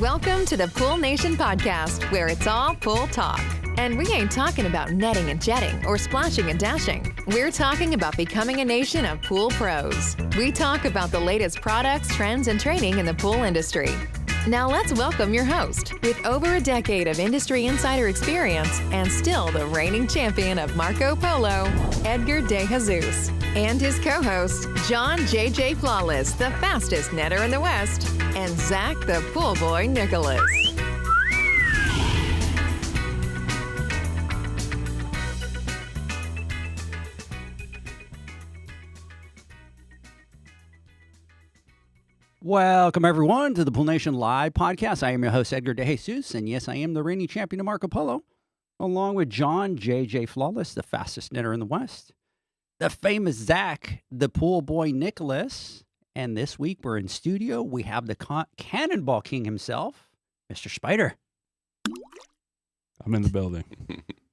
Welcome to the Pool Nation podcast, where it's all pool talk. And we ain't talking about netting and jetting or splashing and dashing. We're talking about becoming a nation of pool pros. We talk about the latest products, trends, and training in the pool industry. Now let's welcome your host, with over a decade of industry insider experience and still the reigning champion of Marco Polo, Edgar De Jesus, and his co-host, John JJ Flawless, the fastest netter in the West, and Zach the Pool Boy Nicholas. Welcome, everyone, to the Pool Nation Live podcast. I am your host, Edgar De Jesus, and yes, I am the reigning champion of Marco Polo, along with John J.J. Flawless, the fastest knitter in the West, the famous Zach, the Pool Boy Nicholas, and this week we're in studio. We have the Cannonball King himself, Mr. Spider. I'm in the building.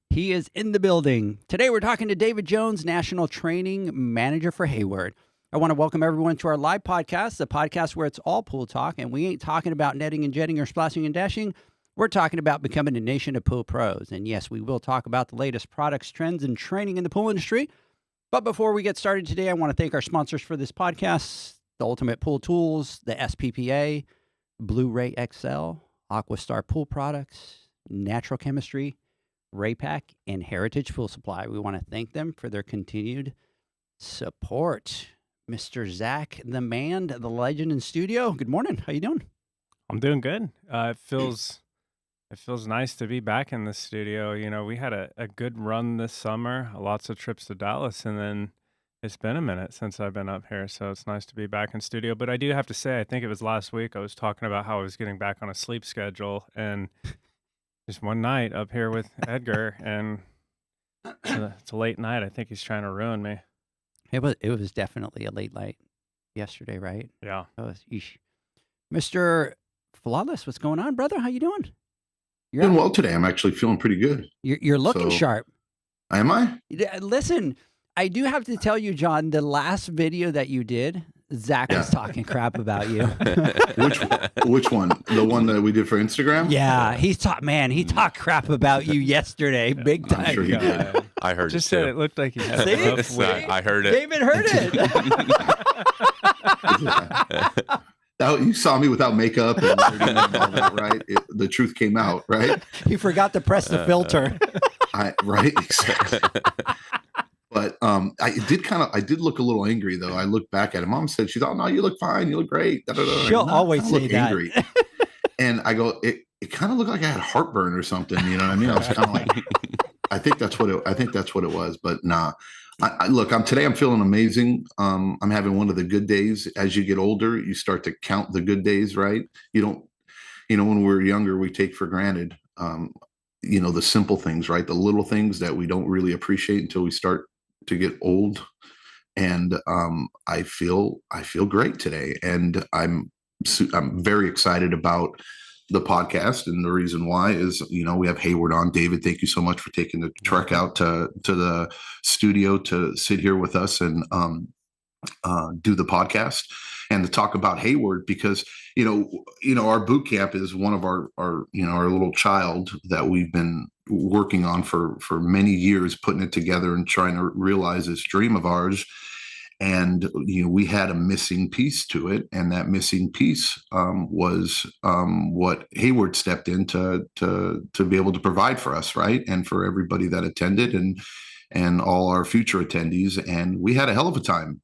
He is in the building. Today we're talking to David Jones, National Training Manager for Hayward. I want to welcome everyone to our live podcast, the podcast where it's all pool talk, and we ain't talking about netting and jetting or splashing and dashing. We're talking about becoming a nation of pool pros. And yes, we will talk about the latest products, trends, and training in the pool industry. But before we get started today, I want to thank our sponsors for this podcast, the Ultimate Pool Tools, the SPPA, Blu-ray XL, Aquastar Pool Products, Natural Chemistry, Raypack, and Heritage Pool Supply. We want to thank them for their continued support. Mr. Zach, the man, the legend in studio. Good morning. How you doing? I'm doing good. It feels nice to be back in the studio. You know, we had a good run this summer, lots of trips to Dallas, and then it's been a minute since I've been up here, so it's nice to be back in studio. But I do have to say, I think it was last week I was talking about how I was getting back on a sleep schedule, and just one night up here with Edgar, and it's a late night. I think he's trying to ruin me. It was definitely a late night yesterday, right? Yeah. Mr. Flawless, what's going on, brother? How you doing? You're doing well today. I'm actually feeling pretty good. You're looking sharp. Am I? Listen, I do have to tell you, John, the last video that you did, Zach was talking crap about you. Which one? The one that we did for Instagram? Yeah, he talked crap about you yesterday, big time. I'm sure he did. I heard Just it said too. it looked like he had a rough week. I heard it. David heard it. You saw me without makeup and all that, right? The truth came out, right? He forgot to press the filter. Right, exactly. But I did look a little angry though. I looked back at it. Mom said, "Oh no, you look fine. You look great." She'll always say that. Angry. And I go, it kind of looked like I had heartburn or something. You know what I mean? I was kind of like, I think that's what it was. But nah. Look, today I'm feeling amazing. I'm having one of the good days. As you get older, you start to count the good days, right? You don't, when we're younger, we take for granted, the simple things, right? The little things that we don't really appreciate until we start to get old. And I feel great today, and I'm very excited about the podcast. And the reason why is, we have Hayward on. David, thank you so much for taking the trek out to the studio to sit here with us and do the podcast and to talk about Hayward, because our boot camp is one of our little child that we've been working on for many years, putting it together and trying to realize this dream of ours. And we had a missing piece to it, and that missing piece was what Hayward stepped in to be able to provide for us, right, and for everybody that attended and all our future attendees. And we had a hell of a time,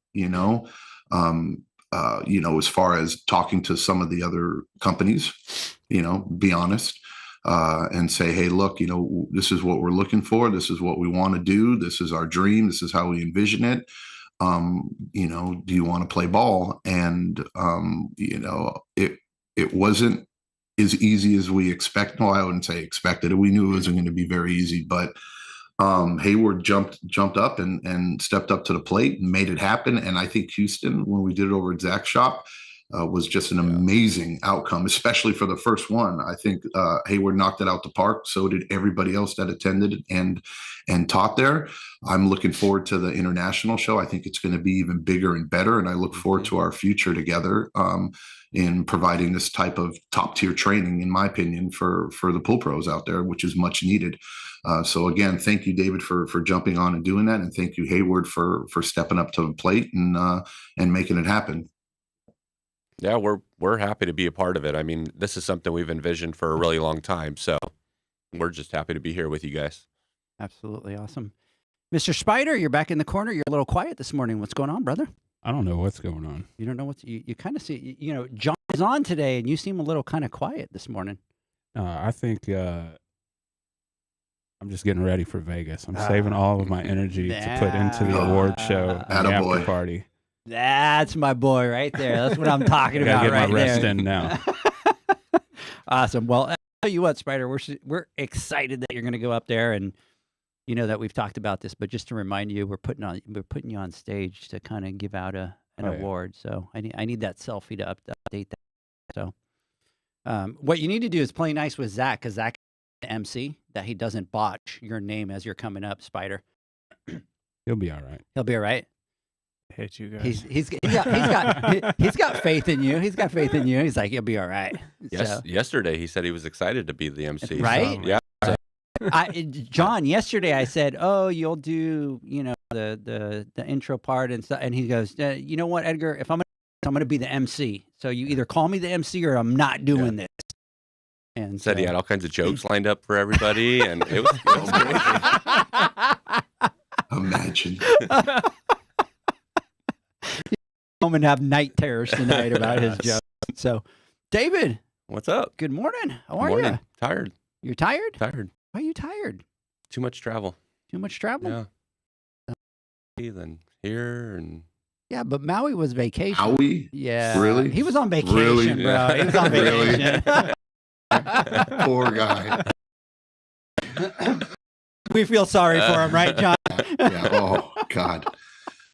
as far as talking to some of the other companies, be honest, and say, hey, look, this is what we're looking for. This is what we want to do. This is our dream. This is how we envision it. Do you want to play ball? And, it wasn't as easy as we expect. No, I wouldn't say expected. We knew it wasn't going to be very easy, but Hayward jumped up and stepped up to the plate and made it happen. And I think Houston, when we did it over at Zach's shop, was just an amazing outcome, especially for the first one. I think Hayward knocked it out the park. So did everybody else that attended and taught there. I'm looking forward to the international show. I think it's going to be even bigger and better, and I look forward to our future together. in providing this type of top tier training, in my opinion, for the pool pros out there, which is much needed. So again, thank you, David, for jumping on and doing that, and thank you, Hayward, for stepping up to the plate and making it happen. Yeah, we're happy to be a part of it. I mean, this is something we've envisioned for a really long time, so we're just happy to be here with you guys. Absolutely awesome. Mr. Spider, you're back in the corner. You're a little quiet this morning. What's going on, brother? I don't know what's going on. You don't know what's you kind of see, John is on today and you seem a little kind of quiet this morning. I think I'm just getting ready for Vegas. I'm saving all of my energy to put into the award show and the after party. That's my boy right there. That's what I'm talking about get right my rest there. in now. Awesome. Well, I'll tell you what, Spider, we're excited that you're going to go up there, and you know that we've talked about this, but just to remind you, we're putting you on stage to kind of give out an award. So I need that selfie to update that. So what you need to do is play nice with Zach, because Zach is the MC, that he doesn't botch your name as you're coming up, Spider. He'll be all right. He'll be all right. Hate you guys. He's got faith in you. He's got faith in you. He's like, you'll be all right. Yes. So, Yesterday, he said he was excited to be the MC. Right? So, yeah. John, yesterday I said, "Oh, you'll do, the intro part and stuff," and he goes, "You know what, Edgar? If I'm gonna be the MC. So you either call me the MC or I'm not doing this." And said he had all kinds of jokes lined up for everybody, and it was crazy. Imagine. Home and have night terrors tonight about his jokes. So, David, what's up? Good morning. How are you? Tired. You're tired? Tired. Why are you tired? Too much travel. Too much travel? Yeah. Then here and. Yeah, but Maui was vacation. Maui? Yeah. Really? He was on vacation, Really? bro. He was on vacation. Poor guy. We feel sorry for him, right, John? Yeah. Oh, God.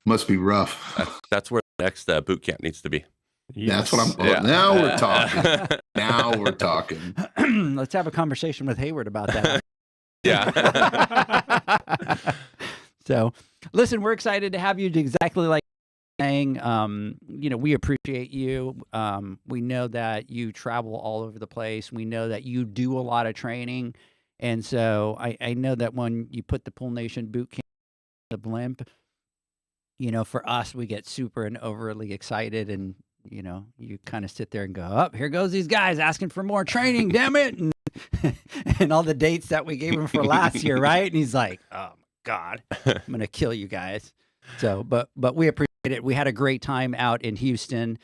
Must be rough. That's where the next boot camp needs to be. Yes. That's what I'm. Now we're talking. Now we're talking. Let's have a conversation with Hayward about that. Yeah. So, listen, we're excited to have you. Exactly like saying, we appreciate you. We know that you travel all over the place. We know that you do a lot of training, and so I know that when you put the Pool Nation boot camp, the blimp, for us, we get super and overly excited, and you kind of sit there and go, "Up, here goes these guys asking for more training, damn it!" And all the dates that we gave him for last year, right? And he's like, "Oh my God, I'm gonna kill you guys." So, but we appreciate it. We had a great time out in Houston.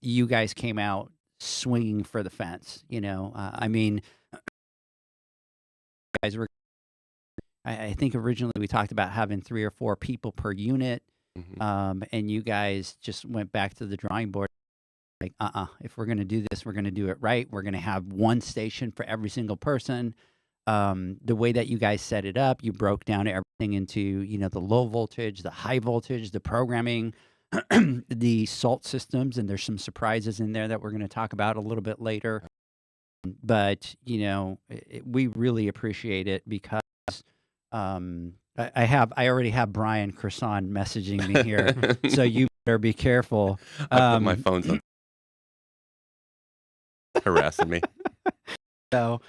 You guys came out swinging for the fence. I mean, guys were. I think originally we talked about having 3 or 4 people per unit. Mm-hmm. And you guys just went back to the drawing board. Like, if we're going to do this, we're going to do it right. We're going to have one station for every single person. The way that you guys set it up, you broke down everything into, the low voltage, the high voltage, the programming, the salt systems, and there's some surprises in there that we're going to talk about a little bit later. But, we really appreciate it because I already have Brian Croissant messaging me here, so you better be careful. I put my phone's on harassing me. So,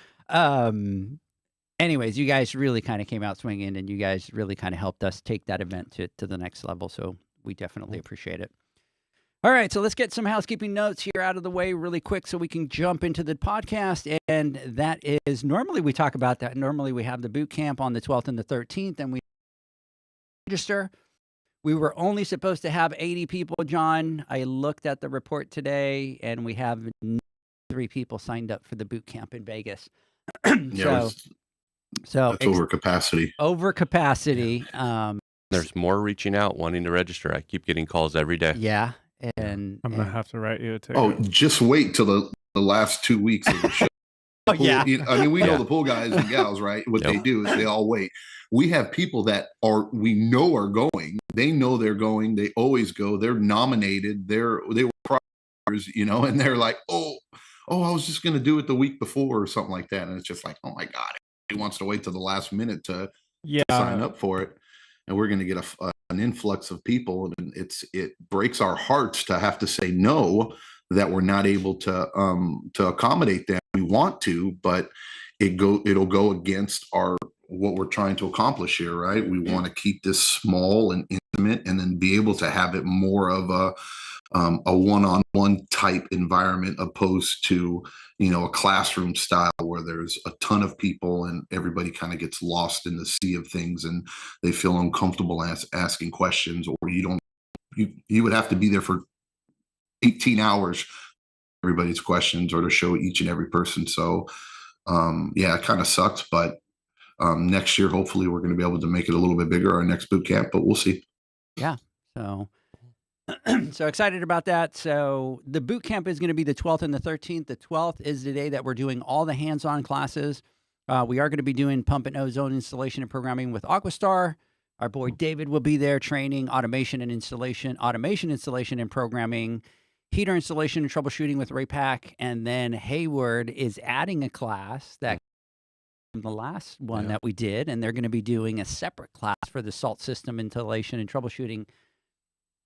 anyways, you guys really kind of came out swinging, and you guys really kind of helped us take that event to the next level. So we definitely appreciate it. All right, so let's get some housekeeping notes here out of the way really quick so we can jump into the podcast. And that is, normally we talk about that. Normally we have the boot camp on the 12th and the 13th, and we register. We were only supposed to have 80 people, John. I looked at the report today, and we have 3 people signed up for the boot camp in Vegas. So that's over capacity. Over capacity. There's more reaching out, wanting to register. I keep getting calls every day. Yeah. And I'm going to have to write you a ticket. Oh, just wait till the last 2 weeks of the show. Yeah. I mean, we know the pool guys and gals, right? What they do is they all wait. We have people that we know are going. They know they're going. They always go. They're nominated. They were priors, and they're like, oh, I was just going to do it the week before or something like that. And it's just like, oh my God, he wants to wait till the last minute to sign up for it. And we're going to get an influx of people, and it breaks our hearts to have to say no that we're not able to accommodate them. We want to, but it'll go against what we're trying to accomplish here, right? We want to keep this small and intimate, and then be able to have it more of a one-on-one type environment, opposed to, a classroom style where there's a ton of people and everybody kind of gets lost in the sea of things and they feel uncomfortable asking questions, or you would have to be there for 18 hours everybody's questions, or to show each and every person. So it kind of sucks, but next year hopefully we're going to be able to make it a little bit bigger, our next boot camp, but we'll see. Yeah. So so excited about that. So the boot camp is going to be the 12th and the 13th. The 12th is the day that we're doing all the hands-on classes. We are going to be doing pump and ozone installation and programming with Aquastar. Our boy David will be there training automation installation and programming, heater installation and troubleshooting with Raypack. And then Hayward is adding a class that the last one that we did, and they're going to be doing a separate class for the salt system installation and troubleshooting.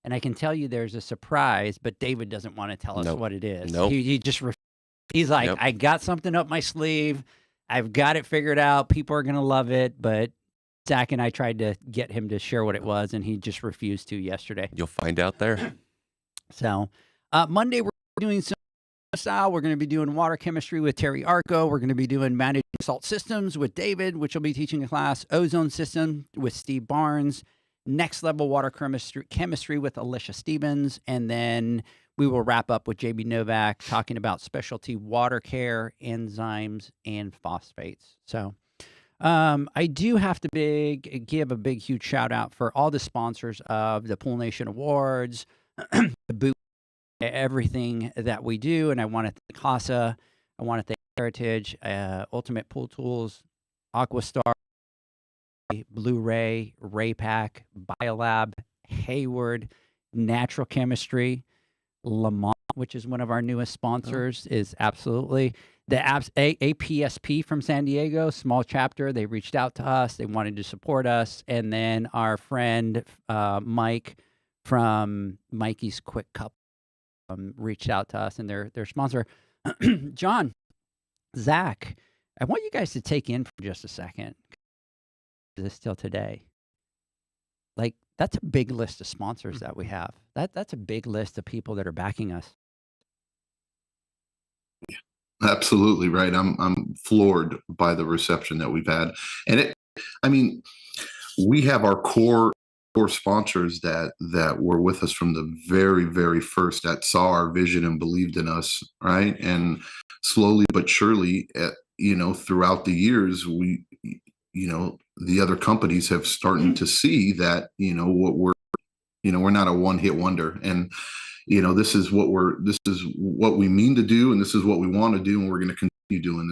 And I can tell you there's a surprise, but David doesn't want to tell us what it is. Nope. He just he's like, I got something up my sleeve. I've got it figured out. People are going to love it. But Zach and I tried to get him to share what it was, and he just refused to yesterday. You'll find out there. So Monday we're doing some style. We're going to be doing water chemistry with Terry Arco. We're going to be doing managing salt systems with David, which will be teaching a class. Ozone system with Steve Barnes. Next level water chemistry with Alicia Stevens. And then we will wrap up with JB Novak talking about specialty water care, enzymes, and phosphates. So I do have to give a big, huge shout out for all the sponsors of the Pool Nation Awards, the boot, everything that we do. And I want to thank CASA. I want to thank Heritage, Ultimate Pool Tools, Aquastar, Blu-ray, Raypack, Biolab, Hayward, Natural Chemistry, Lamont, which is one of our newest sponsors, is absolutely the APSP from San Diego, small chapter. They reached out to us. They wanted to support us. And then our friend Mike from Mikey's Quick Cup reached out to us, and their sponsor. John, Zach, I want you guys to take in for just a second. This till today, like, that's a big list of sponsors that we have. That's a big list of people that are backing us. Yeah, absolutely right. I'm floored by the reception that we've had, and we have our core sponsors that were with us from the very, very first, that saw our vision and believed in us, right? And slowly but surely, throughout the years, the other companies have started to see that, what we're not a one-hit wonder. And, this is what we mean to do. And this is what we want to do. And we're going to continue doing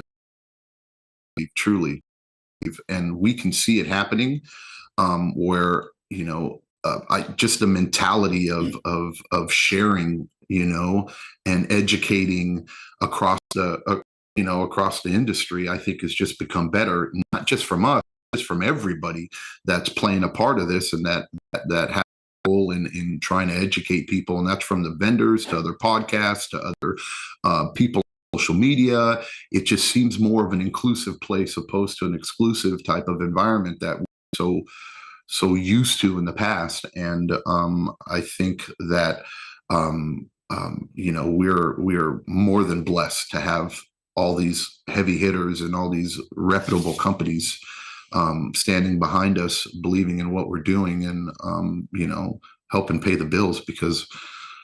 this truly. And we can see it happening, where, just the mentality of sharing, and educating across the industry, I think has just become better, not just from us, just from everybody that's playing a part of this, and that has a role in trying to educate people. And that's from the vendors to other podcasts to other people on social media. It just seems more of an inclusive place opposed to an exclusive type of environment that we're so used to in the past. And I think that we're more than blessed to have all these heavy hitters and all these reputable companies standing behind us, believing in what we're doing, and helping pay the bills, because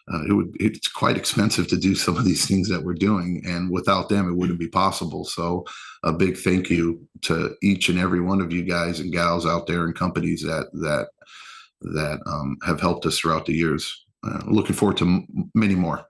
it's quite expensive to do some of these things that we're doing, and without them it wouldn't be possible. So a big thank you to each and every one of you guys and gals out there, and companies that have helped us throughout the years. Looking forward to many more.